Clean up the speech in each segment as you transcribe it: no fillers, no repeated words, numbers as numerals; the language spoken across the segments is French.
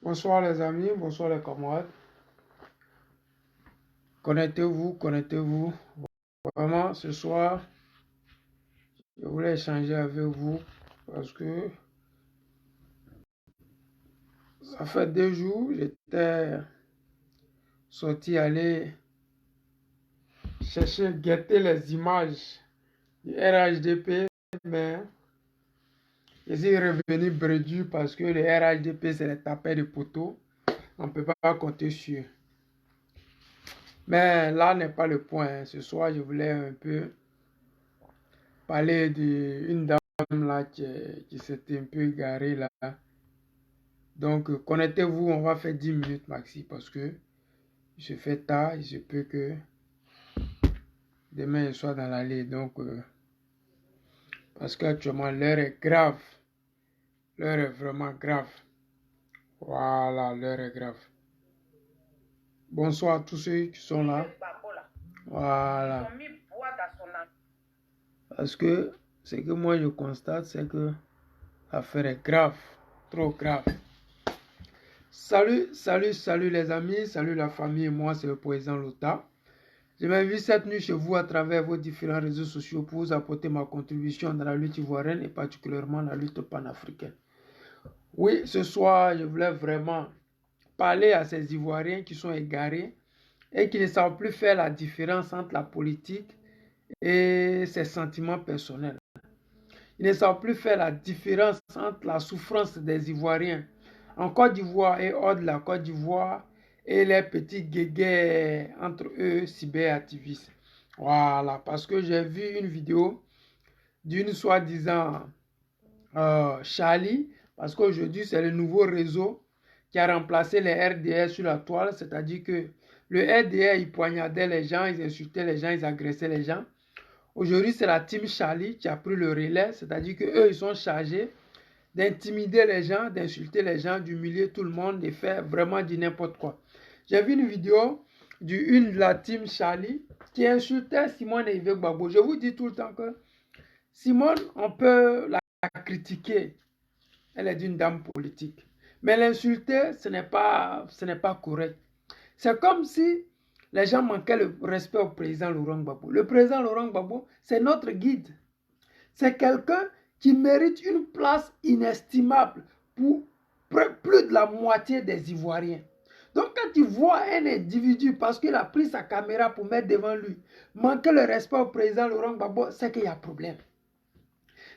Bonsoir les amis, bonsoir les camarades. Connectez-vous, connectez-vous. Vraiment, ce soir, je voulais échanger avec vous parce que ça fait 2 jours, j'étais sorti aller chercher, guetter les images du RHDP, mais je suis revenu bredouille parce que le RHDP, c'est les tapés de poteaux. On ne peut pas compter sur. Mais là n'est pas le point. Ce soir, je voulais un peu parler d'une dame là qui s'était un peu égarée là. Donc, connectez-vous, on va faire 10 minutes maxi parce que il se fait tard, il se peut que demain je sois dans l'allée. Donc, parce qu'actuellement l'heure est grave. L'heure est vraiment grave. Voilà, l'heure est grave. Bonsoir à tous ceux qui sont là. Voilà. Parce que ce que moi je constate, c'est que l'affaire est grave, trop grave. Salut les amis, salut la famille, moi c'est le président Lota. Je m'invite cette nuit chez vous à travers vos différents réseaux sociaux pour vous apporter ma contribution dans la lutte ivoirienne et particulièrement la lutte panafricaine. Oui, ce soir, je voulais vraiment parler à ces Ivoiriens qui sont égarés et qui ne savent plus faire la différence entre la politique et ses sentiments personnels. Ils ne savent plus faire la différence entre la souffrance des Ivoiriens en Côte d'Ivoire et hors de la Côte d'Ivoire et les petits guéguets entre eux, cyberactivistes. Voilà, parce que j'ai vu une vidéo d'une soi-disant Charlie, parce qu'aujourd'hui c'est le nouveau réseau qui a remplacé les RDR sur la toile, c'est-à-dire que le RDR, il poignardait les gens, ils insultaient les gens, ils agressaient les gens. Aujourd'hui, c'est la team Charlie qui a pris le relais, c'est-à-dire qu'eux, ils sont chargés d'intimider les gens, d'insulter les gens, d'humilier tout le monde, de faire vraiment du n'importe quoi. J'ai vu une vidéo d'une de la team Charlie qui insultait Simone et Yves Gbagbo. Je vous dis tout le temps que Simone, on peut la critiquer. Elle est d'une dame politique. Mais l'insulter, ce n'est pas correct. C'est comme si les gens manquaient le respect au président Laurent Gbagbo. Le président Laurent Gbagbo, c'est notre guide. C'est quelqu'un qui mérite une place inestimable pour plus de la moitié des Ivoiriens. Donc quand tu vois un individu, parce qu'il a pris sa caméra pour mettre devant lui, manquer le respect au président Laurent Gbagbo, c'est qu'il y a problème.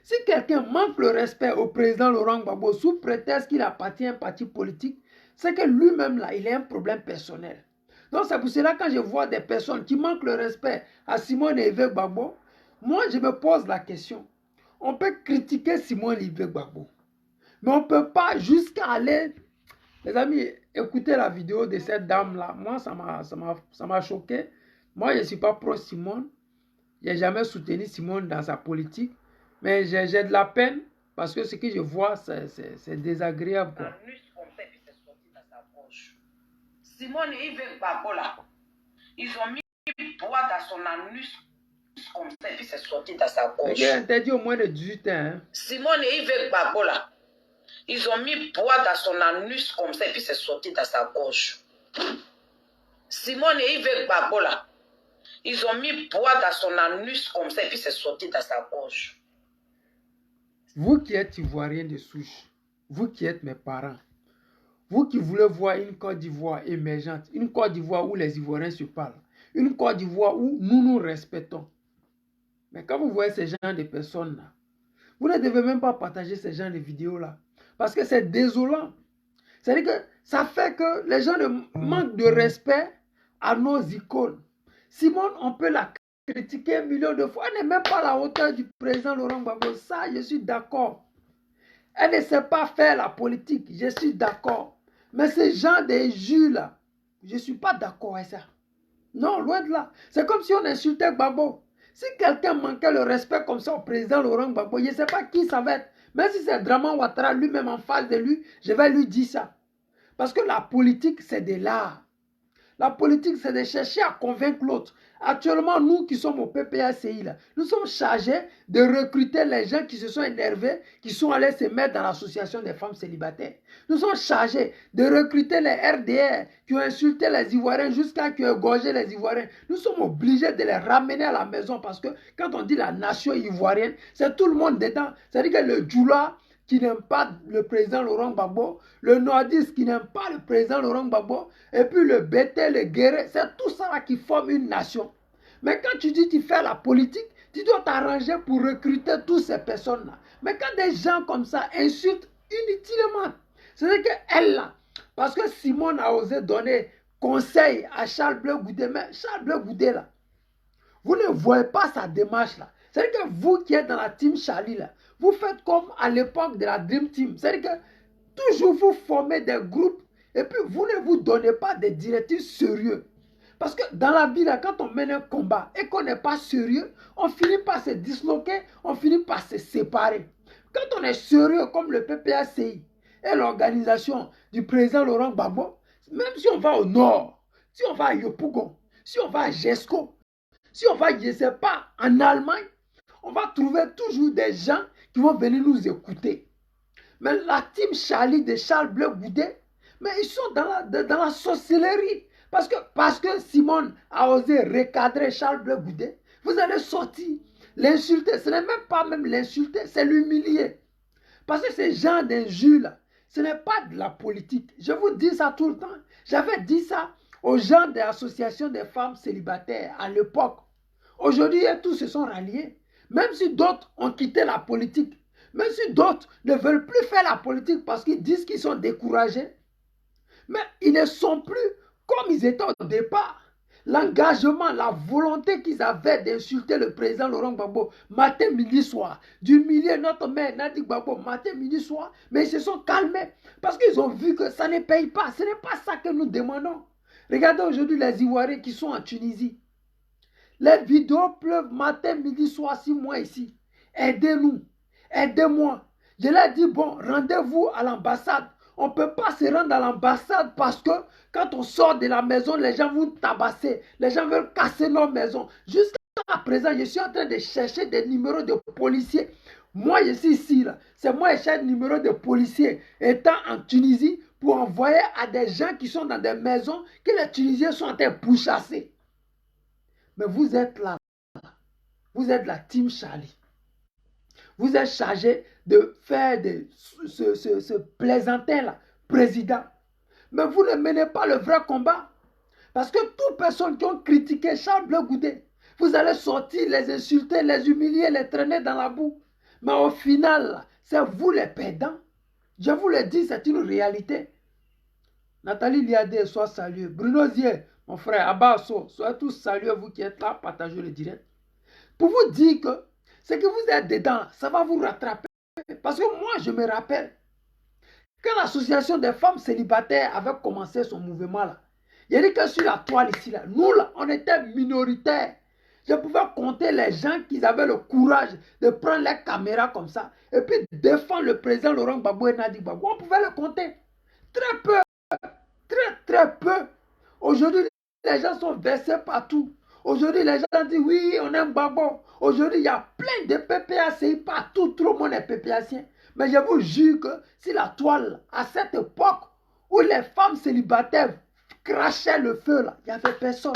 Si quelqu'un manque le respect au président Laurent Gbagbo sous prétexte qu'il appartient à un parti politique, c'est que lui-même là, il a un problème personnel. Donc c'est pour cela quand je vois des personnes qui manquent le respect à Simone et Yves Gbagbo, moi je me pose la question. On peut critiquer Simone et Yves Gbagbo, mais on ne peut pas jusqu'à aller... Les amis, écoutez la vidéo de cette dame-là. Moi, ça m'a choqué. Moi, je ne suis pas pro-Simone. Je n'ai jamais soutenu Simone dans sa politique. Mais j'ai de la peine parce que ce que je vois, c'est désagréable. Quoi. Simone et Yves Gbagbo là, ils ont mis bois dans son anus comme ça et puis c'est sorti dans sa gorge. Il est interdit au moins de 18 ans. Hein? Simone et Yves Gbagbo là, ils ont mis bois dans son anus comme ça et puis c'est sorti dans sa gorge. Simone et Yves Gbagbo là, ils ont mis bois dans son anus comme ça et puis c'est sorti dans sa gorge. Vous qui êtes Ivoirien de souche, vous qui êtes mes parents, vous qui voulez voir une Côte d'Ivoire émergente, une Côte d'Ivoire où les Ivoiriens se parlent, une Côte d'Ivoire où nous nous respectons. Mais quand vous voyez ces gens de personnes-là, vous ne devez même pas partager ces gens de vidéos-là. Parce que c'est désolant. C'est-à-dire que ça fait que les gens manquent de respect à nos icônes. Simone, on peut la critiquer 1 million de fois. Elle n'est même pas à la hauteur du président Laurent Gbagbo. Ça, je suis d'accord. Elle ne sait pas faire la politique. Je suis d'accord. Mais ces gens des jus là, je ne suis pas d'accord avec ça. Non, loin de là. C'est comme si on insultait Gbagbo. Si quelqu'un manquait le respect comme ça au président Laurent Gbagbo, je ne sais pas qui ça va être. Même si c'est Draman Ouattara lui-même en face de lui, je vais lui dire ça. Parce que la politique, c'est de l'art. La politique, c'est de chercher à convaincre l'autre. Actuellement, nous qui sommes au PPACI, là, nous sommes chargés de recruter les gens qui se sont énervés, qui sont allés se mettre dans l'association des femmes célibataires. Nous sommes chargés de recruter les RDR qui ont insulté les Ivoiriens jusqu'à qui ont égorgé les Ivoiriens. Nous sommes obligés de les ramener à la maison parce que quand on dit la nation ivoirienne, c'est tout le monde dedans. C'est-à-dire que le Djoula qui n'aime pas le président Laurent Gbagbo, le Nordiste qui n'aime pas le président Laurent Gbagbo, et puis le Bété, le Guéré, c'est tout ça là qui forme une nation. Mais quand tu dis tu fais la politique, tu dois t'arranger pour recruter toutes ces personnes-là. Mais quand des gens comme ça insultent inutilement, c'est-à-dire qu'elle là, parce que Simone a osé donner conseil à Charles Bleu Goudé, mais Charles Bleu Goudé là, vous ne voyez pas sa démarche là. C'est-à-dire que vous qui êtes dans la team Charlie là, vous faites comme à l'époque de la Dream Team. C'est-à-dire que toujours vous formez des groupes et puis vous ne vous donnez pas des directives sérieuses. Parce que dans la vie, là, quand on mène un combat et qu'on n'est pas sérieux, on finit par se disloquer, on finit par se séparer. Quand on est sérieux comme le PPACI et l'organisation du président Laurent Gbagbo, même si on va au nord, si on va à Yopougon, si on va à Jesco, si on va, je ne sais pas, en Allemagne, on va trouver toujours des gens qui vont venir nous écouter. Mais la team Charlie de Charles Bleu Goudé, mais ils sont dans la sorcellerie. Parce que Simone a osé recadrer Charles Bleu Goudé, vous allez sortir, l'insulter. Ce n'est même pas même l'insulter, c'est l'humilier. Parce que ces gens d'injures-là, ce n'est pas de la politique. Je vous dis ça tout le temps. J'avais dit ça aux gens de l'association des femmes célibataires à l'époque. Aujourd'hui, tous se sont ralliés. Même si d'autres ont quitté la politique, même si d'autres ne veulent plus faire la politique parce qu'ils disent qu'ils sont découragés, mais ils ne sont plus comme ils étaient au départ. L'engagement, la volonté qu'ils avaient d'insulter le président Laurent Gbagbo matin, midi, soir, d'humilier notre mère Nadi Gbagbo matin, midi, soir, mais ils se sont calmés parce qu'ils ont vu que ça ne paye pas. Ce n'est pas ça que nous demandons. Regardez aujourd'hui les Ivoiriens qui sont en Tunisie. Les vidéos pleuvent matin, midi, soir, 6 mois ici. Aidez-nous, aidez-moi. Je leur ai dit, bon, rendez-vous à l'ambassade. On ne peut pas se rendre à l'ambassade parce que quand on sort de la maison, les gens vont tabasser. Les gens veulent casser nos maisons. Jusqu'à présent, je suis en train de chercher des numéros de policiers. Moi, je suis ici. C'est moi qui cherche des numéros de policiers étant en Tunisie pour envoyer à des gens qui sont dans des maisons que les Tunisiens sont en train de pourchasser. Mais vous êtes là. Vous êtes la team Charlie. Vous êtes chargé de faire ce plaisantin-là, président. Mais vous ne menez pas le vrai combat. Parce que toute personne qui ont critiqué Charles Bleu Goudé, vous allez sortir, les insulter, les humilier, les traîner dans la boue. Mais au final, c'est vous les perdants. Je vous le dis, c'est une réalité. Nathalie Liadé, soit saluée. Bruno Zier, mon frère, Abasso, soyez tous salués, vous qui êtes là, partagez le direct. Pour vous dire que ce que vous êtes dedans, ça va vous rattraper. Parce que moi, je me rappelle, quand l'association des femmes célibataires avait commencé son mouvement là, il y a dit que sur la toile ici, là, nous là, on était minoritaires. Je pouvais compter les gens qui avaient le courage de prendre les caméras comme ça et puis défendre le président Laurent Gbagbo et Nadi Gbagbo. On pouvait le compter. Très peu. Très peu. Aujourd'hui, les gens sont versés partout. Aujourd'hui, les gens disent oui, on aime Gbagbo. Aujourd'hui, il y a plein de PPACI partout. Tout le monde est PPACien. Mais je vous jure que si la toile, à cette époque où les femmes célibataires crachaient le feu, là, il n'y avait personne.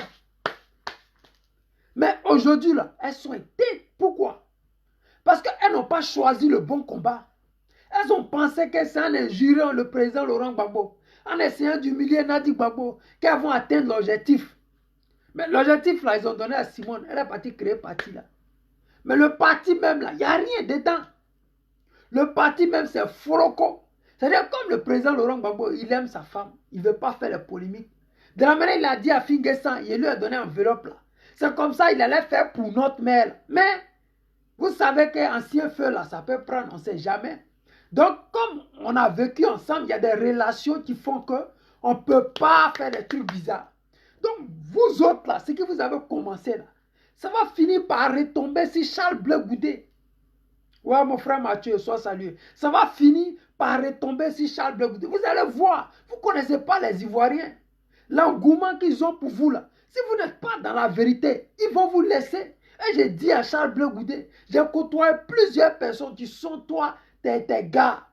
Mais aujourd'hui, là, elles sont éteintes. Pourquoi? Parce qu'elles n'ont pas choisi le bon combat. Elles ont pensé que c'est en injuriant le président Laurent Gbagbo, en essayant d'humilier Nadi Gbagbo, qu'elles vont atteindre l'objectif. Mais l'objectif, là, ils ont donné à Simone. Elle est partie créer le parti, là. Mais le parti même, là, il n'y a rien dedans. Le parti même, c'est Foroco. C'est-à-dire, comme le président Laurent Gbagbo, il aime sa femme. Il ne veut pas faire la polémique. De la manière, il a dit à Finguessan, il lui a donné un enveloppe, là. C'est comme ça, il allait faire pour notre mère. Mais, vous savez qu'ancien feu, là, ça peut prendre, on ne sait jamais. Donc, comme on a vécu ensemble, il y a des relations qui font qu'on ne peut pas faire des trucs bizarres. Donc, vous autres, là, ce que vous avez commencé, là, ça va finir par retomber si Charles Bleu Goudé. Ouais, mon frère Mathieu, sois salué. Ça va finir par retomber si Charles Bleu Goudé. Vous allez voir, vous ne connaissez pas les Ivoiriens. l'engouement qu'ils ont pour vous là, si vous n'êtes pas dans la vérité, ils vont vous laisser. Et j'ai dit à Charles Blé Goudé, j'ai côtoyé plusieurs personnes qui sont toi, tes gars.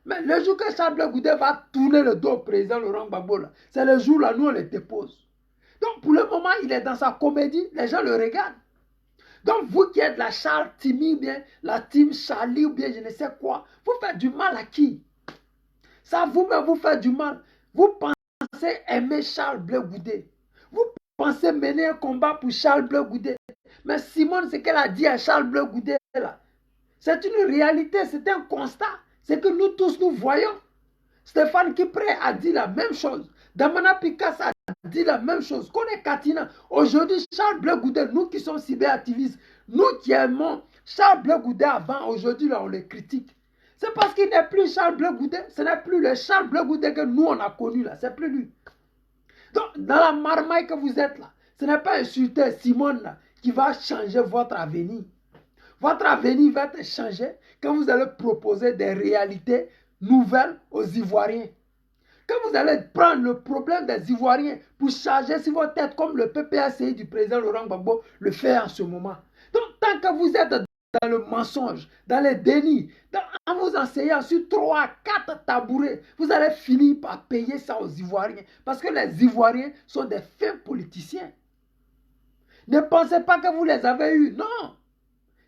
Mais le jour que Charles Blé Goudé va tourner le dos au président Laurent Gbagbo, c'est le jour là, nous on les dépose. Donc pour le moment, il est dans sa comédie, les gens le regardent. Donc vous qui êtes la Charles Timi, bien la team Charlie ou bien je ne sais quoi, vous faites du mal à qui? Ça vous-même vous fait du mal. Vous pensez aimer Charles Blé Goudé. Vous pensez mener un combat pour Charles Blé Goudé. Mais Simone, ce qu'elle a dit à Charles Blé Goudé là, c'est une réalité, c'est un constat. C'est que nous tous nous voyons. Stéphane Kipré a dit la même chose. Damana Picasso a dit la même chose. Kone Katina. Aujourd'hui, Charles Blé Goudé, nous qui sommes cyberactivistes, nous qui aimons Charles Blé Goudé avant, aujourd'hui, là, on les critique. C'est parce qu'il n'est plus Charles Blé Goudé. Ce n'est plus le Charles Blé Goudé que nous, on a connu là. C'est plus lui. Donc, dans la marmaille que vous êtes là, ce n'est pas insulter Simone là, qui va changer votre avenir. Votre avenir va être changé quand vous allez proposer des réalités nouvelles aux Ivoiriens. Quand vous allez prendre le problème des Ivoiriens pour charger sur votre tête comme le PPACI du président Laurent Gbagbo le fait en ce moment. Donc, tant que vous êtes dans le mensonge, dans les dénis, en vous enseignant sur 3, 4 tabourets, vous allez finir par payer ça aux Ivoiriens. Parce que les Ivoiriens sont des fins politiciens. Ne pensez pas que vous les avez eus. Non.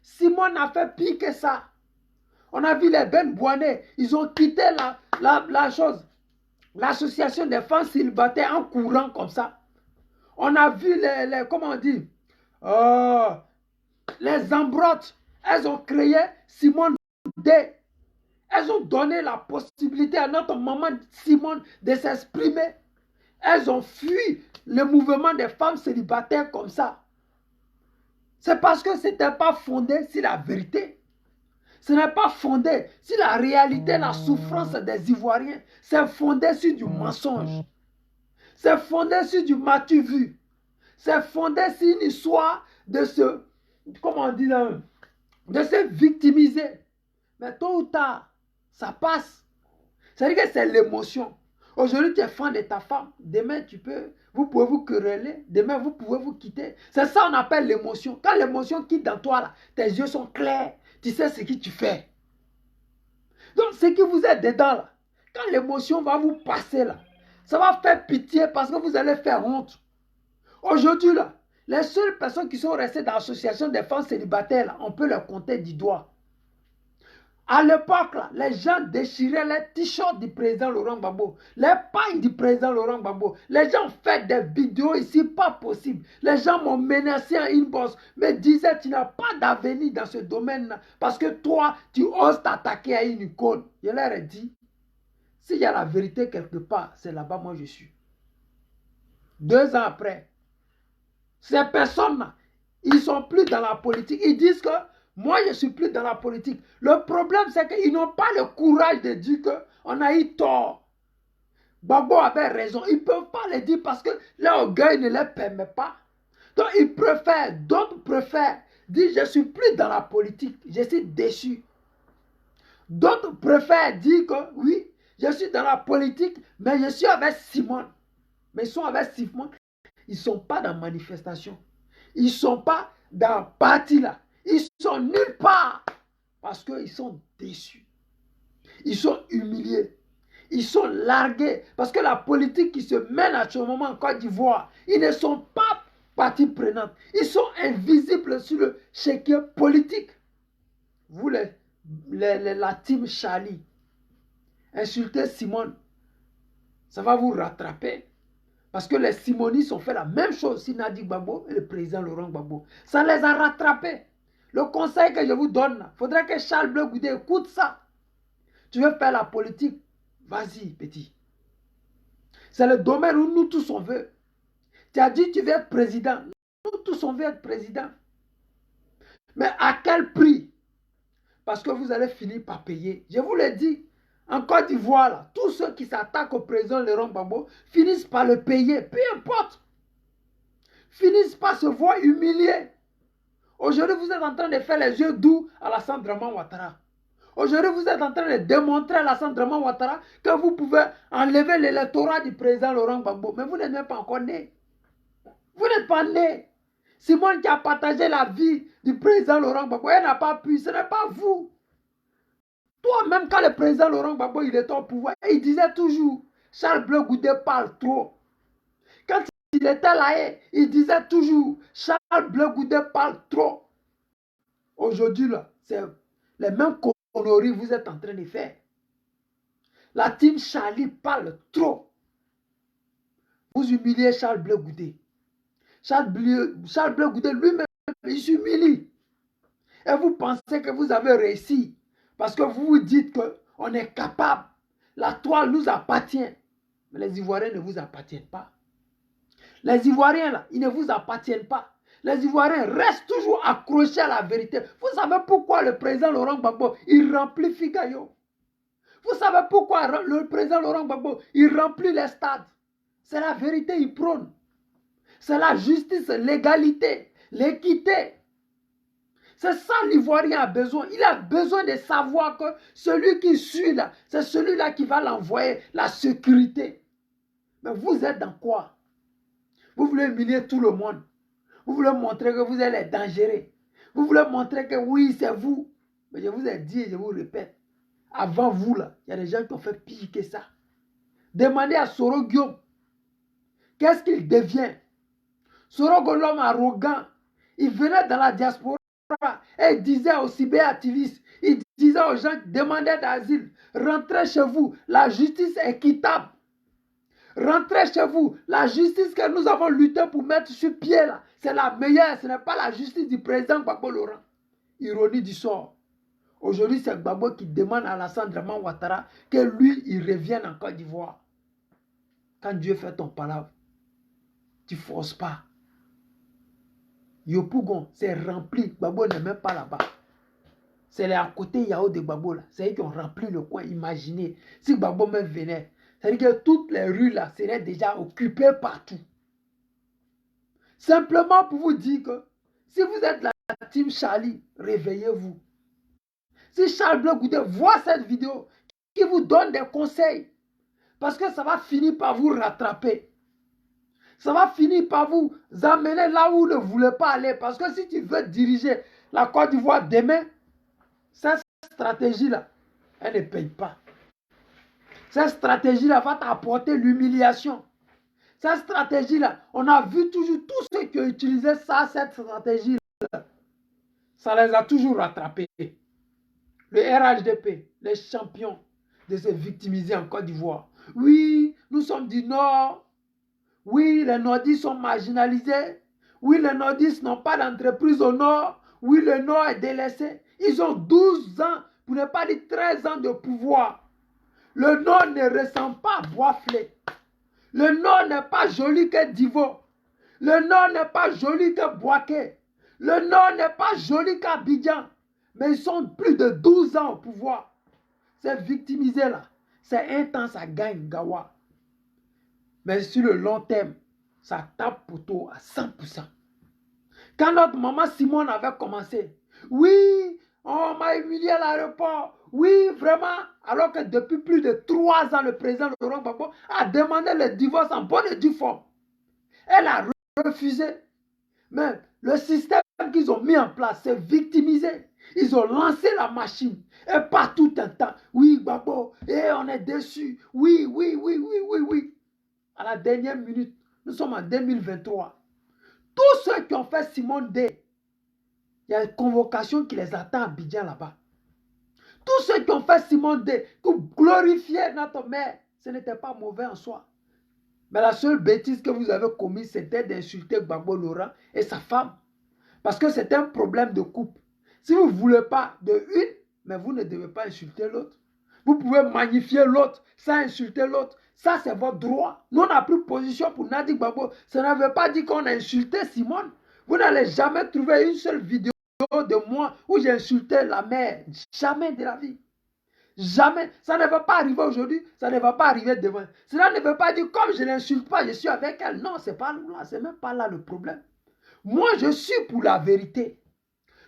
Simone a fait pire que ça. On a vu les Ben Boinet. Ils ont quitté la chose. L'association des femmes célibataires en courant comme ça. On a vu comment on dit, les embrottes. Elles ont créé Simone D. Elles ont donné la possibilité à notre maman Simone de s'exprimer. Elles ont fui le mouvement des femmes célibataires comme ça. C'est parce que ce n'était pas fondé sur la vérité. Ce n'est pas fondé sur la réalité, la souffrance des Ivoiriens. C'est fondé sur du mensonge. C'est fondé sur du matu vu. C'est fondé sur une histoire de se, comment on dit là, de se victimiser. Mais tôt ou tard, ça passe. C'est-à-dire que c'est l'émotion. Aujourd'hui, tu es fan de ta femme. Demain, vous pouvez vous quereller. Demain, vous pouvez vous quitter. C'est ça qu'on appelle l'émotion. Quand l'émotion quitte dans toi, là, tes yeux sont clairs. Tu sais ce que tu fais. Donc, ce que vous êtes dedans, là, quand l'émotion va vous passer, là, ça va faire pitié parce que vous allez faire honte. Aujourd'hui, là, les seules personnes qui sont restées dans l'association des femmes célibataires, là, on peut les compter du doigt. À l'époque, les gens déchiraient les t-shirts du président Laurent Gbagbo, les pailles du président Laurent Gbagbo. Les gens ont fait des vidéos ici, pas possible. Les gens m'ont menacé en inbox, me disaient tu n'as pas d'avenir dans ce domaine-là parce que toi, tu oses t'attaquer à une icône. Je leur ai dit, s'il y a la vérité quelque part, c'est là-bas moi je suis. 2 ans après, ces personnes-là, ils ne sont plus dans la politique. Ils disent que moi, je ne suis plus dans la politique. Le problème, c'est qu'ils n'ont pas le courage de dire qu'on a eu tort. Gbagbo avait raison. Ils ne peuvent pas le dire parce que l'orgueil ne les permet pas. Donc, ils préfèrent, d'autres préfèrent dire je ne suis plus dans la politique. Je suis déçu. D'autres préfèrent dire que oui, je suis dans la politique, mais je suis avec Simone. Mais ils sont avec Simone. Ils ne sont pas dans la manifestation. Ils ne sont pas dans le parti là. Ils sont nulle part parce qu'ils sont déçus. Ils sont humiliés. Ils sont largués parce que la politique qui se mène à ce moment en Côte d'Ivoire, ils ne sont pas partie prenante. Ils sont invisibles sur le chéquier politique. Vous, la team Charlie, insultez Simone, ça va vous rattraper. Parce que les Simonistes ont fait la même chose sur Nadi Gbagbo et le président Laurent Gbagbo. Ça les a rattrapés. Le conseil que je vous donne, il faudrait que Charles Blé Goudé écoute ça. Tu veux faire la politique? Vas-y, petit. C'est le domaine où nous tous on veut. Tu as dit que tu veux être président. Nous tous on veut être président. Mais à quel prix? Parce que vous allez finir par payer. Je vous l'ai dit. En Côte d'Ivoire, tous ceux qui s'attaquent au président Laurent Gbagbo finissent par le payer. Peu importe. Finissent par se voir humiliés. Aujourd'hui, vous êtes en train de faire les yeux doux à la Draman Ouattara. Aujourd'hui, vous êtes en train de démontrer à Alassane Draman Ouattara que vous pouvez enlever l'électorat du président Laurent Gbagbo. Mais vous n'êtes même pas encore né. Vous n'êtes pas né. Simone qui a partagé la vie du président Laurent Gbagbo, elle n'a pas pu. Ce n'est pas vous. Toi-même, quand le président Laurent Gbagbo il était au pouvoir, il disait toujours, Charles Blé Goudé parle trop. Quand il était là, il disait toujours, Charles Blé Goudé parle trop. Aujourd'hui, là, c'est les mêmes conneries que vous êtes en train de faire. La team Charlie parle trop. Vous humiliez Charles Blé Goudé. Charles Blé Goudé lui-même, il s'humilie. Et vous pensez que vous avez réussi. Parce que vous vous dites qu'on est capable. La toile nous appartient. Mais les Ivoiriens ne vous appartiennent pas. Les Ivoiriens, là, ils ne vous appartiennent pas. Les Ivoiriens restent toujours accrochés à la vérité. Vous savez pourquoi le président Laurent Gbagbo, il remplit Figayo? Vous savez pourquoi le président Laurent Gbagbo, il remplit les stades? C'est la vérité, il prône. C'est la justice, l'égalité, l'équité. C'est ça l'Ivoirien a besoin. Il a besoin de savoir que celui qui suit là, c'est celui-là qui va l'envoyer la sécurité. Mais vous êtes dans quoi? Vous voulez humilier tout le monde. Vous voulez montrer que vous êtes dangereux. Vous voulez montrer que oui, c'est vous. Mais je vous ai dit et je vous répète. Avant vous, là, il y a des gens qui ont fait pire que ça. Demandez à Soro Guillaume. Qu'est-ce qu'il devient? Soro Guillaume, l'homme arrogant. Il venait dans la diaspora et il disait aux cyberaktivistes, il disait aux gens qui demandaient d'asile, rentrez chez vous, la justice est équitable. Rentrez chez vous, la justice que nous avons lutté pour mettre sur pied là, c'est la meilleure, ce n'est pas la justice du président Gbagbo Laurent. Ironie du sort. Aujourd'hui, c'est Gbagbo qui demande à Alassane Draman Ouattara que lui, il revienne en Côte d'Ivoire. Quand Dieu fait ton palabre, tu ne forces pas. Yopougon, c'est rempli. Gbagbo n'est même pas là-bas. C'est à côté Yao de Gbagbo là. C'est eux qui ont rempli le coin. Imaginez, si Gbagbo même venait, c'est-à-dire que toutes les rues là seraient déjà occupées partout. Simplement pour vous dire que si vous êtes la team Charlie, réveillez-vous. Si Charles Blé Goudé voit cette vidéo, qui vous donne des conseils, parce que ça va finir par vous rattraper. Ça va finir par vous amener là où vous ne voulez pas aller. Parce que si tu veux diriger la Côte d'Ivoire demain, cette stratégie-là, elle ne paye pas. Cette stratégie-là va t'apporter l'humiliation. Cette stratégie-là, on a vu toujours tous ceux qui ont utilisé ça, cette stratégie-là. Ça les a toujours rattrapés. Le RHDP, les champions de se victimiser en Côte d'Ivoire. Oui, nous sommes du Nord. Oui, les nordistes sont marginalisés. Oui, les nordistes n'ont pas d'entreprise au Nord. Oui, le Nord est délaissé. Ils ont 12 ans, pour ne pas dire 13 ans de pouvoir. Le Nord ne ressemble pas à Boisflé. Le Nord n'est pas joli que Divo. Le Nord n'est pas joli que Boaké. Le Nord n'est pas joli qu'Abidjan. Mais ils sont plus de 12 ans au pouvoir. C'est victimisé là. C'est intense, ça gagne Gawa. Mais sur le long terme, ça tape poteau à 100%. Quand notre maman Simone avait commencé, oui, on m'a humilié à l'aéroport, oui, vraiment, alors que depuis plus de 3 ans, le président Laurent Gbagbo a demandé le divorce en bonne et due forme. Elle a refusé. Mais le système qu'ils ont mis en place, c'est victimisé. Ils ont lancé la machine. Et pas tout un temps. Oui, Gbagbo, et on est déçus. Oui, oui, oui, oui, oui, oui. À la dernière minute, nous sommes en 2023. Tous ceux qui ont fait Simone Day, il y a une convocation qui les attend à Abidjan là-bas. Tous ceux qui ont fait Simone Day, qui glorifiaient notre mère, ce n'était pas mauvais en soi. Mais la seule bêtise que vous avez commise, c'était d'insulter Gbagbo Laurent et sa femme. Parce que c'est un problème de couple. Si vous ne voulez pas de une, mais vous ne devez pas insulter l'autre. Vous pouvez magnifier l'autre sans insulter l'autre. Ça, c'est votre droit. Nous, on n'a plus position pour Nadi Gbagbo. Ça ne veut pas dire qu'on a insulté Simone. Vous n'allez jamais trouver une seule vidéo de moi où j'ai insulté la mère. Jamais de la vie. Jamais. Ça ne va pas arriver aujourd'hui. Ça ne va pas arriver demain. Cela ne veut pas dire comme je ne l'insulte pas, je suis avec elle. Non, c'est pas là. C'est même pas là le problème. Moi, je suis pour la vérité.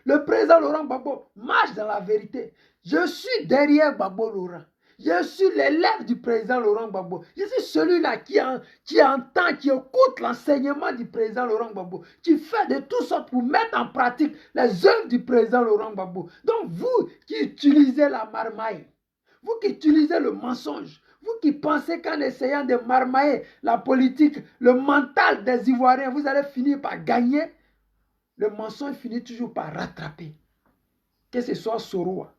Le président Laurent Gbagbo marche dans la vérité. Je suis derrière Gbagbo Laurent. Je suis l'élève du président Laurent Gbagbo. Je suis celui-là qui entend, qui écoute l'enseignement du président Laurent Gbagbo, qui fait de toutes sortes pour mettre en pratique les œuvres du président Laurent Gbagbo. Donc vous qui utilisez la marmaille, vous qui utilisez le mensonge, vous qui pensez qu'en essayant de marmailler la politique, le mental des Ivoiriens, vous allez finir par gagner, le mensonge finit toujours par rattraper. Que ce soit Soroa,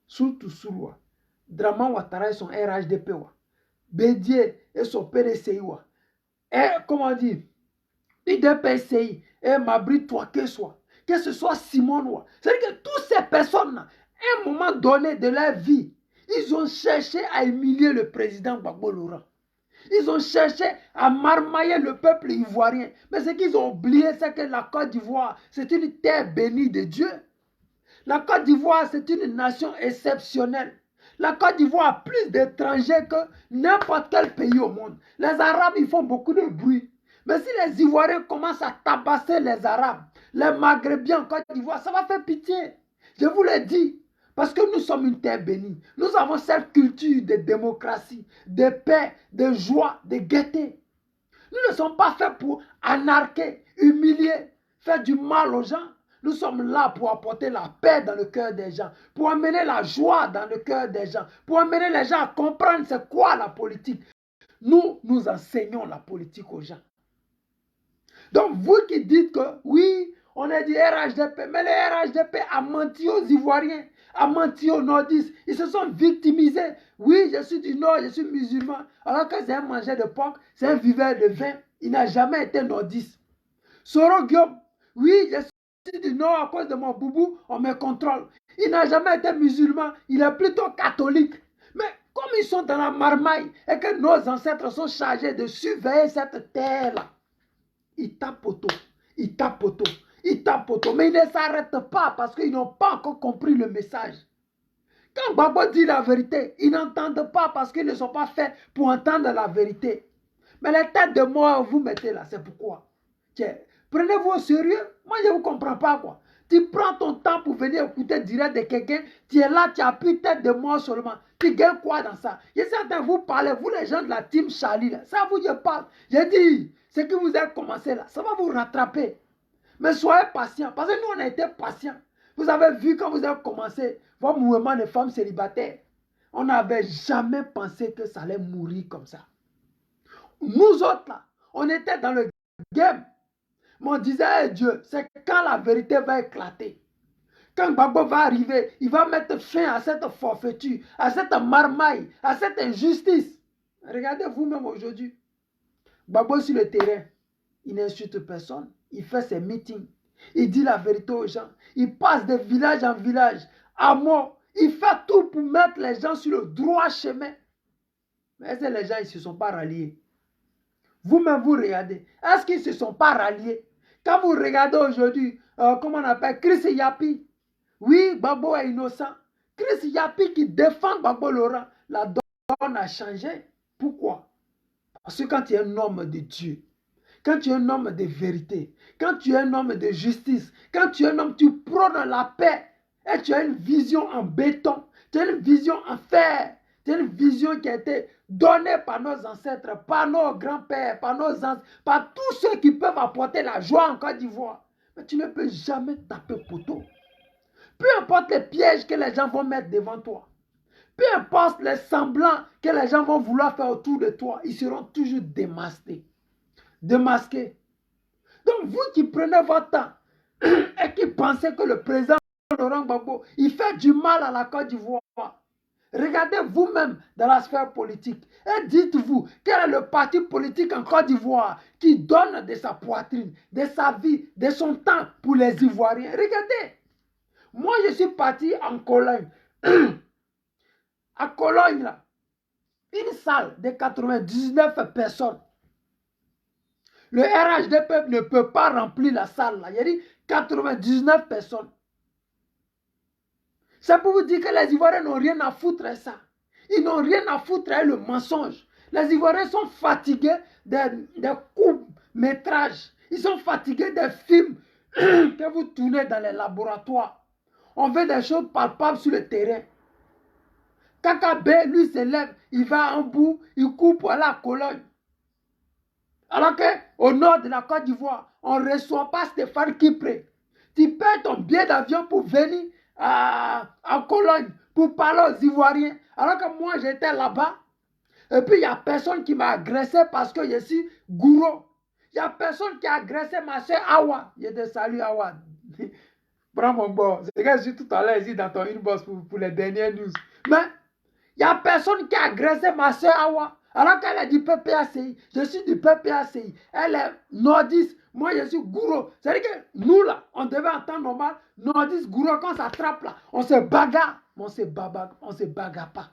surtout Souloua, Draman Ouattara et son RHDP, Bédier et son PDCI, et comment dire, IDPCI et Mabri Touaké, que ce soit Simon, c'est-à-dire que toutes ces personnes, à un moment donné de leur vie, ils ont cherché à humilier le président Gbagbo Laurent. Ils ont cherché à marmailler le peuple ivoirien. Mais ce qu'ils ont oublié, c'est que la Côte d'Ivoire, c'est une terre bénie de Dieu. La Côte d'Ivoire, c'est une nation exceptionnelle. La Côte d'Ivoire a plus d'étrangers que n'importe quel pays au monde. Les Arabes, ils font beaucoup de bruit. Mais si les Ivoiriens commencent à tabasser les Arabes, les Maghrébiens en Côte d'Ivoire, ça va faire pitié. Je vous l'ai dit. Parce que nous sommes une terre bénie. Nous avons cette culture de démocratie, de paix, de joie, de gaieté. Nous ne sommes pas faits pour anarquer, humilier, faire du mal aux gens. Nous sommes là pour apporter la paix dans le cœur des gens, pour amener la joie dans le cœur des gens, pour amener les gens à comprendre c'est quoi la politique. Nous enseignons la politique aux gens. Donc vous qui dites que oui, on est du RHDP, mais le RHDP a menti aux Ivoiriens, a menti aux nordistes. Ils se sont victimisés. Oui, je suis du Nord, je suis musulman. Alors que c'est un mangeur de porc, c'est un viveur de vin. Il n'a jamais été nordiste. Soro Guillaume, oui, je suis du Nord à cause de mon boubou, on me contrôle. Il n'a jamais été musulman, il est plutôt catholique. Mais comme ils sont dans la marmaille et que nos ancêtres sont chargés de surveiller cette terre-là, ils tapent auto, ils tapent auto. Ils tapent auto, mais ils ne s'arrêtent pas parce qu'ils n'ont pas encore compris le message. Quand Gbagbo dit la vérité, ils n'entendent pas parce qu'ils ne sont pas faits pour entendre la vérité. Mais les têtes de mort, vous mettez là, c'est pourquoi. Prenez-vous au sérieux. Moi, je ne vous comprends pas quoi. Tu prends ton temps pour venir écouter direct de quelqu'un, tu es là, tu appuies tête de mort seulement. Tu gagnes quoi dans ça? Je suis en train de vous parler, vous les gens de la team Charlie, là, ça vous je parle. J'ai dit, ce que vous avez commencé là, ça va vous rattraper. Mais soyez patient, parce que nous, on a été patients. Vous avez vu quand vous avez commencé votre mouvement de femmes célibataires. On n'avait jamais pensé que ça allait mourir comme ça. Nous autres, là, on était dans le game. Mais on disait, hey, Dieu, c'est quand la vérité va éclater. Quand Gbagbo va arriver, il va mettre fin à cette forfaiture, à cette marmaille, à cette injustice. Regardez vous-même aujourd'hui. Gbagbo sur le terrain, il n'insulte personne. Il fait ses meetings. Il dit la vérité aux gens. Il passe de village en village à mort. Il fait tout pour mettre les gens sur le droit chemin. Mais est-ce que les gens ne se sont pas ralliés? Vous-même, vous regardez. Est-ce qu'ils ne se sont pas ralliés? Quand vous regardez aujourd'hui, comment on appelle, Chris Yapi. Oui, Gbagbo est innocent. Chris Yapi qui défend Gbagbo Laurent. La donne a changé. Pourquoi? Parce que quand tu es un homme de Dieu, quand tu es un homme de vérité, quand tu es un homme de justice, quand tu es un homme, tu prônes la paix et tu as une vision en béton, tu as une vision en fer, tu as une vision qui a été donnée par nos ancêtres, par nos grands-pères, par nos ancêtres, par tous ceux qui peuvent apporter la joie en Côte d'Ivoire. Mais tu ne peux jamais taper poteau. Peu importe les pièges que les gens vont mettre devant toi, peu importe les semblants que les gens vont vouloir faire autour de toi, ils seront toujours démasqués. Démasqués. Donc vous qui prenez votre temps et qui pensez que le président Laurent Gbagbo, il fait du mal à la Côte d'Ivoire, regardez vous-même dans la sphère politique et dites-vous quel est le parti politique en Côte d'Ivoire qui donne de sa poitrine, de sa vie, de son temps pour les Ivoiriens. Regardez, moi je suis parti en Cologne. À Cologne, là, une salle de 99 personnes. Le RHDP ne peut pas remplir la salle là. Il y a dit 99 personnes. C'est pour vous dire que les Ivoiriens n'ont rien à foutre à ça. Ils n'ont rien à foutre à le mensonge. Les Ivoiriens sont fatigués des courts-métrages. Ils sont fatigués des films que vous tournez dans les laboratoires. On veut des choses palpables sur le terrain. KKB, lui, se lève, il va en bout, il coupe pour aller à Cologne. Alors qu'au nord de la Côte d'Ivoire, on ne reçoit pas Stéphane Kipré. Tu payes ton billet d'avion pour venir à Cologne, pour parler aux Ivoiriens. Alors que moi, j'étais là-bas. Et puis, il n'y a personne qui m'a agressé parce que je suis gourou. Il n'y a personne qui a agressé ma soeur Awa. Je te salue, Awa. Prends mon bord. C'est que je suis tout à l'heure ici dans ton inbox pour les dernières news. Mais, il n'y a personne qui a agressé ma soeur Awa. Alors qu'elle est du PPACI. Je suis du PPACI. Elle est nordiste. Moi, je suis gourou. C'est-à-dire que nous, là, on devait en temps normal, nordiste, gourou, quand ça attrape, là, on se bagarre. Mais on se bagarre pas.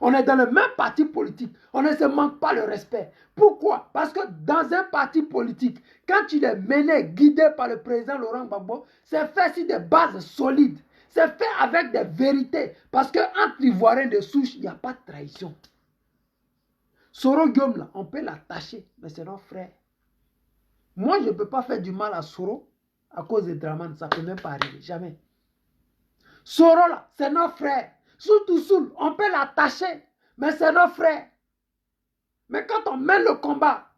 On est dans le même parti politique. On ne se manque pas le respect. Pourquoi? Parce que dans un parti politique, quand il est mené, guidé par le président Laurent Gbagbo, c'est fait sur des bases solides. C'est fait avec des vérités. Parce qu'entre Ivoiriens de souche, il n'y a pas de trahison. Soro Guillaume, là, on peut l'attacher, mais c'est notre frère. Moi, je ne peux pas faire du mal à Soro à cause de Draman. Ça ne peut même pas arriver. Jamais. Soro, là, c'est notre frère. Soul, on peut l'attacher, mais c'est notre frère. Mais quand on mène le combat,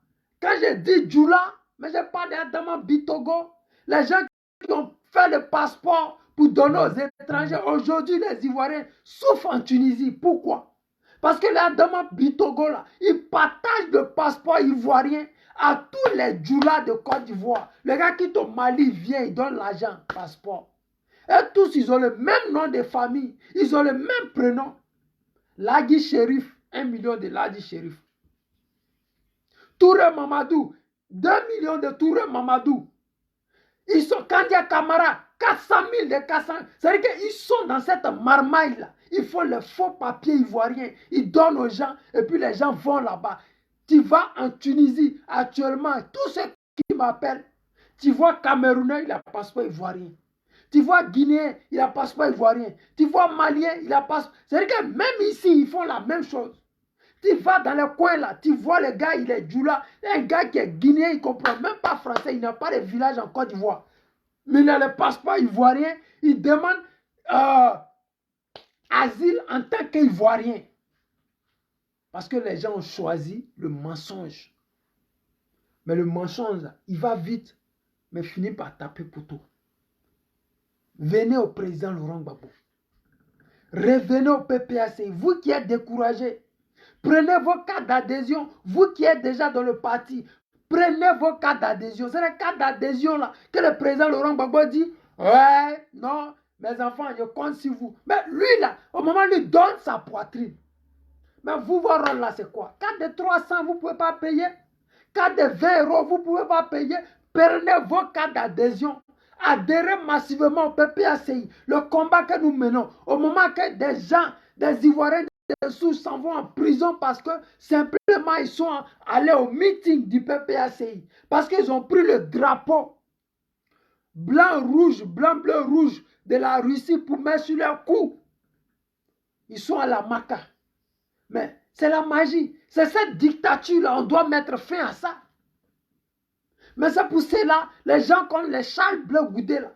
quand je dis Djoula, mais je parle d'Adama Bitogo, les gens qui ont fait le passeport pour donner aux étrangers, aujourd'hui les Ivoiriens souffrent en Tunisie. Pourquoi? Parce que l'Adama Bitogo, là, il partage le passeport ivoirien à tous les Djoula de Côte d'Ivoire. Les gars qui sont au Mali viennent, ils donnent l'argent, passeport. Et tous, ils ont le même nom de famille. Ils ont le même prénom. Ladi Shérif, 1 million de Ladi Shérif. Touré Mamadou, 2 millions de Touré Mamadou. Ils sont Kandia Kamara, 400 000 de 400. C'est-à-dire qu'ils sont dans cette marmaille-là. Ils font les faux papiers ivoiriens. Ils donnent aux gens et puis les gens vont là-bas. Tu vas en Tunisie actuellement, tous ceux qui m'appellent, tu vois Camerounais, il a passeport ivoirien. Tu vois Guinéen, il a passeport ivoirien. Tu vois Malien, il a passeport. C'est-à-dire que même ici, ils font la même chose. Tu vas dans le coin là, tu vois le gars, il est Djoula. Un gars qui est Guinéen, il ne comprend même pas français, il n'a pas de village en Côte d'Ivoire. Mais il a le passeport ivoirien, il demande asile en tant qu'Ivoirien. Parce que les gens ont choisi le mensonge. Mais le mensonge, il va vite, mais finit par taper poteau. Venez au président Laurent Gbagbo. Revenez au PPAC. Vous qui êtes découragés, prenez vos cartes d'adhésion. Vous qui êtes déjà dans le parti, prenez vos cartes d'adhésion. C'est les cartes d'adhésion là que le président Laurent Gbagbo dit, ouais, non, mes enfants, je compte sur vous. Mais lui là, au moment où il donne sa poitrine, mais vous, vos rôles là, c'est quoi? Carte de 300, vous ne pouvez pas payer. Carte de 20 €, vous ne pouvez pas payer. Prenez vos cartes d'adhésion. Adhérez massivement au PPACI. Le combat que nous menons, au moment que des gens, des Ivoiriens des souches s'en vont en prison parce que simplement ils sont allés au meeting du PPACI. Parce qu'ils ont pris le drapeau blanc, rouge, blanc, bleu, rouge de la Russie pour mettre sur leur cou. Ils sont à la Maca. Mais c'est la magie. C'est cette dictature-là. On doit mettre fin à ça. Mais c'est pour cela, les gens comme les Charles Bleu Goudé, là,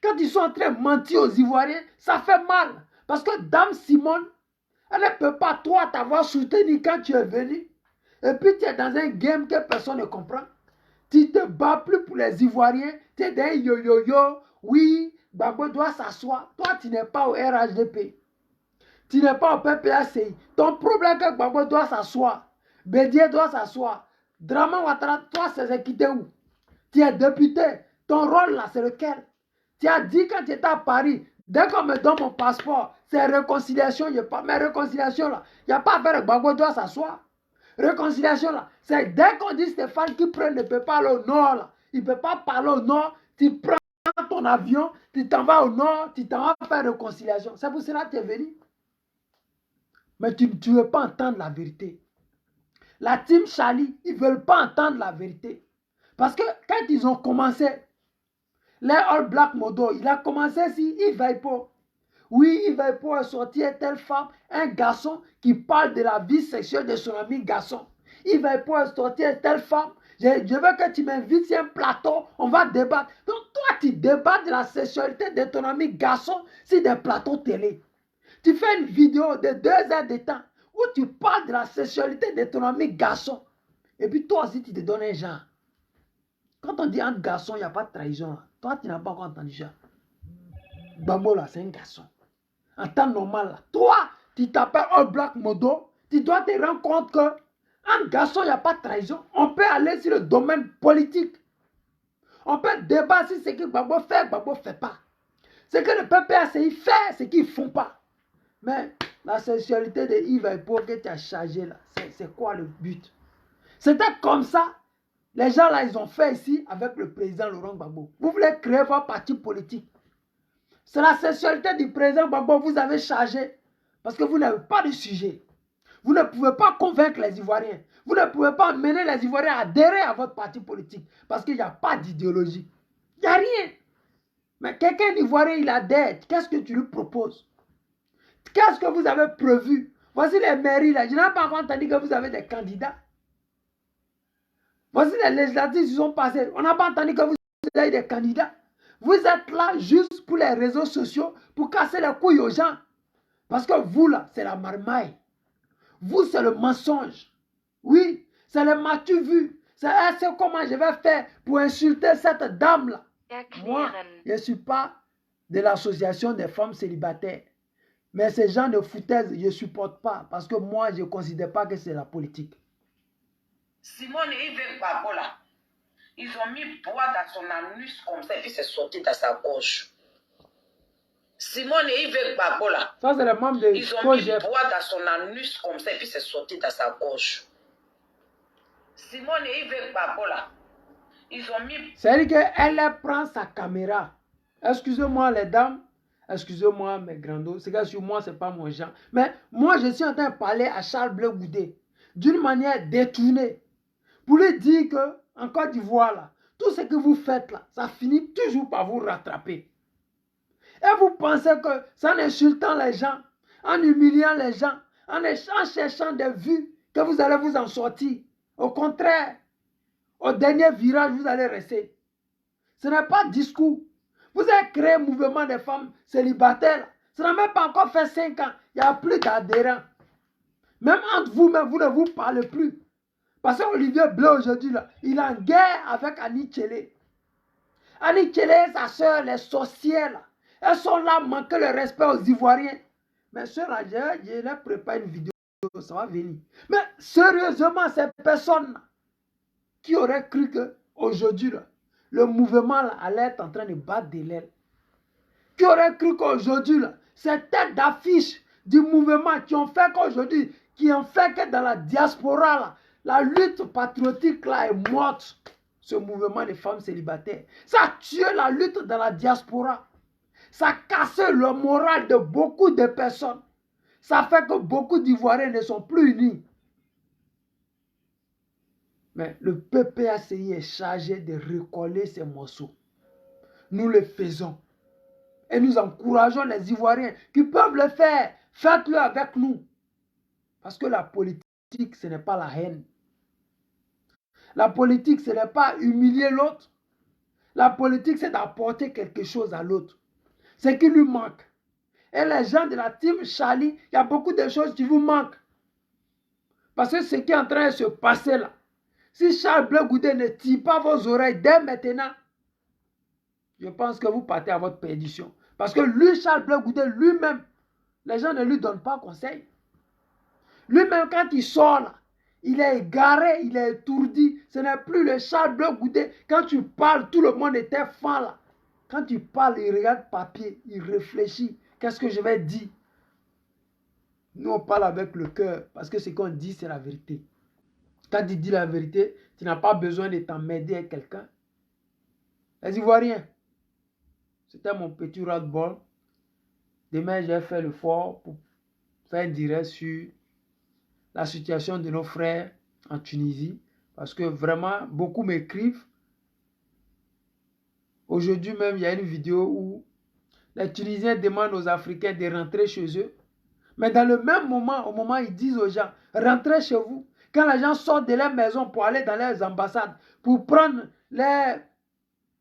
quand ils sont en train de mentir aux Ivoiriens, ça fait mal. Parce que Dame Simone, elle ne peut pas, toi, t'avoir soutenu quand tu es venu. Et puis tu es dans un game que personne ne comprend. Tu ne te bats plus pour les Ivoiriens. Tu es dans un yo-yo-yo. Oui, Gbagbo doit s'asseoir. Toi, tu n'es pas au RHDP. Tu n'es pas au PPACI. Ton problème est que Gbagbo doit s'asseoir. Bédier doit s'asseoir. Draman Ouattara, toi, c'est quitté où? Tu es député. Ton rôle là, c'est lequel? Tu as dit quand tu étais à Paris, dès qu'on me donne mon passeport, c'est réconciliation. Il n'y a pas mais réconciliation là. Il n'y a pas à faire. Gbagbo doit s'asseoir. Réconciliation là, c'est dès qu'on dit Stéphane Kipré ne peut pas aller au nord là. Il ne peut pas parler au nord. Tu prends ton avion, tu t'en vas au nord, tu t'en vas faire réconciliation. C'est pour cela que tu es venu. Mais tu ne veux pas entendre la vérité. La team Charlie, ils ne veulent pas entendre la vérité. Parce que quand ils ont commencé, les All Black Modo, il a commencé si Yves Vaipo. Oui, Yves Vaipo a sorti telle femme, un garçon qui parle de la vie sexuelle de son ami garçon. Yves Vaipo a sorti telle femme. Je veux que tu m'invites sur un plateau, on va débattre. Donc toi, tu débats de la sexualité de ton ami garçon sur des plateaux télé. Tu fais une vidéo de 2 heures de temps où tu parles de la sexualité de ton ami garçon. Et puis toi aussi, tu te donnes un genre. Quand on dit un garçon, il n'y a pas de trahison. Toi, tu n'as pas encore entendu ça. Bambo, là, c'est un garçon. En temps normal, là, toi, tu t'appelles un black modo, tu dois te rendre compte que un garçon, il n'y a pas de trahison. On peut aller sur le domaine politique. On peut débattre sur ce que Bambo ne fait pas. Ce que le PPACI fait, ce qu'ils ne font pas. Mais la sexualité de Yves Aipo que tu as chargé là, c'est quoi le but? C'était comme ça. Les gens là, ils ont fait ici avec le président Laurent Gbagbo. Vous voulez créer votre parti politique. C'est la sexualité du président Gbagbo que vous avez chargé. Parce que vous n'avez pas de sujet. Vous ne pouvez pas convaincre les Ivoiriens. Vous ne pouvez pas mener les Ivoiriens à adhérer à votre parti politique. Parce qu'il n'y a pas d'idéologie. Il n'y a rien. Mais quelqu'un d'Ivoirien, il adhère. Qu'est-ce que tu lui proposes? Qu'est-ce que vous avez prévu? Voici les mairies là. Je n'ai pas encore entendu que vous avez des candidats. Voici les législatives qui sont passées. On n'a pas entendu que vous avez des candidats. Vous êtes là juste pour les réseaux sociaux, pour casser les couilles aux gens. Parce que vous là, c'est la marmaille. Vous, c'est le mensonge. Oui, c'est le m'as-tu vu. C'est comment je vais faire pour insulter cette dame-là. Moi, je ne suis pas de l'association des femmes célibataires. Mais ces gens de foutaise, je ne supporte pas. Parce que moi, je ne considère pas que c'est la politique. Simone et Yves Gbagbo là, ils ont mis bois dans son anus comme ça et puis c'est sorti dans sa gorge. Simone et Yves Gbagbo là, ça c'est le membre de ils ont mis bois dans son anus comme ça et puis c'est sorti dans sa gorge. Simone et Yves Gbagbo là, ils ont mis... C'est-à-dire qu'elle prend sa caméra. Excusez-moi les dames, excusez-moi mes grandos, c'est que sur moi c'est pas mon genre. Mais moi je suis en train de parler à Charles Blé Goudé d'une manière détournée. Pour lui dire que, en Côte d'Ivoire, là, tout ce que vous faites là, ça finit toujours par vous rattraper. Et vous pensez que, c'est en insultant les gens, en humiliant les gens, en cherchant des vues, que vous allez vous en sortir. Au contraire, au dernier virage, vous allez rester. Ce n'est pas discours. Vous avez créé un mouvement des femmes célibataires. Ça n'a même pas encore fait 5 ans. Il n'y a plus d'adhérents. Même entre vous-même, vous ne vous parlez plus. Parce qu'Olivier Blé aujourd'hui, il est en guerre avec Annie Tchélé. Annie Tchélé et sa soeur, les sorcières, là, elles sont là, manquer le respect aux Ivoiriens. Mais ceux-là, je leur prépare une vidéo, ça va venir. Mais sérieusement, ces personnes qui auraient cru qu'aujourd'hui, le mouvement là, allait être en train de battre de l'aile. Qui auraient cru qu'aujourd'hui, ces têtes d'affiche du mouvement qui ont fait qu'aujourd'hui, qui ont fait que dans la diaspora, là, la lutte patriotique là est morte. Ce mouvement des femmes célibataires. Ça a tué la lutte dans la diaspora. Ça a cassé le moral de beaucoup de personnes. Ça fait que beaucoup d'Ivoiriens ne sont plus unis. Mais le PPACI est chargé de recoller ces morceaux. Nous le faisons. Et nous encourageons les Ivoiriens qui peuvent le faire. Faites-le avec nous. Parce que la politique, ce n'est pas la haine. La politique, ce n'est pas humilier l'autre. La politique, c'est d'apporter quelque chose à l'autre. Ce qui lui manque. Et les gens de la team Charlie, il y a beaucoup de choses qui vous manquent. Parce que ce qui est en train de se passer là, si Charles Blé Goudé ne tire pas vos oreilles dès maintenant, je pense que vous partez à votre perdition. Parce que lui, Charles Blé Goudé, lui-même, les gens ne lui donnent pas conseil. Lui-même, quand il sort là, il est égaré, il est étourdi. Ce n'est plus le Charles Blé Goudé. Quand tu parles, tout le monde était fan là. Quand tu parles, il regarde papier, il réfléchit. Qu'est-ce que je vais dire? Nous, on parle avec le cœur. Parce que ce qu'on dit, c'est la vérité. Quand tu dis la vérité, tu n'as pas besoin de t'emmerder avec quelqu'un. Les Ivoiriens, c'était mon petit ras-le-bol. Demain, j'ai fait l'effort pour faire un direct sur la situation de nos frères en Tunisie. Parce que vraiment, beaucoup m'écrivent. Aujourd'hui même, il y a une vidéo où les Tunisiens demandent aux Africains de rentrer chez eux. Mais dans le même moment, au moment où ils disent aux gens, rentrez chez vous. Quand les gens sortent de leur maison pour aller dans leurs ambassades, pour prendre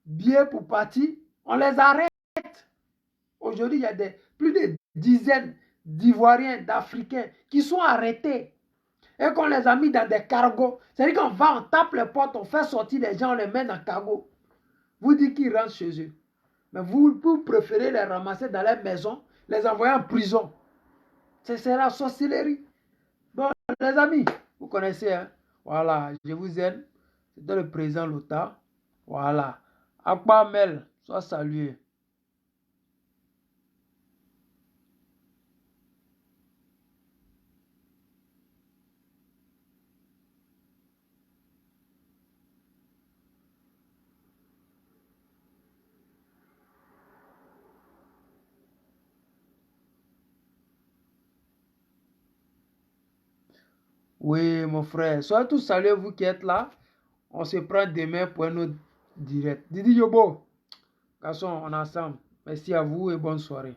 billets pour partir, on les arrête. Aujourd'hui, il y a plus de dizaines d'Ivoiriens, d'Africains qui sont arrêtés. Et qu'on les a mis dans des cargos. C'est-à-dire qu'on va, on tape les portes, on fait sortir les gens, on les met dans cargo. Vous dites qu'ils rentrent chez eux. Mais vous préférez les ramasser dans les maisons, les envoyer en prison. C'est la sorcellerie. Bon, les amis, vous connaissez, hein? Voilà, je vous aime. C'était le président Lota. Voilà. Akbar Mel, sois salué. Oui, mon frère. Soyez tous salués, vous qui êtes là. On se prend demain pour un autre direct. Didi Yobo, garçon, on est ensemble. Merci à vous et bonne soirée.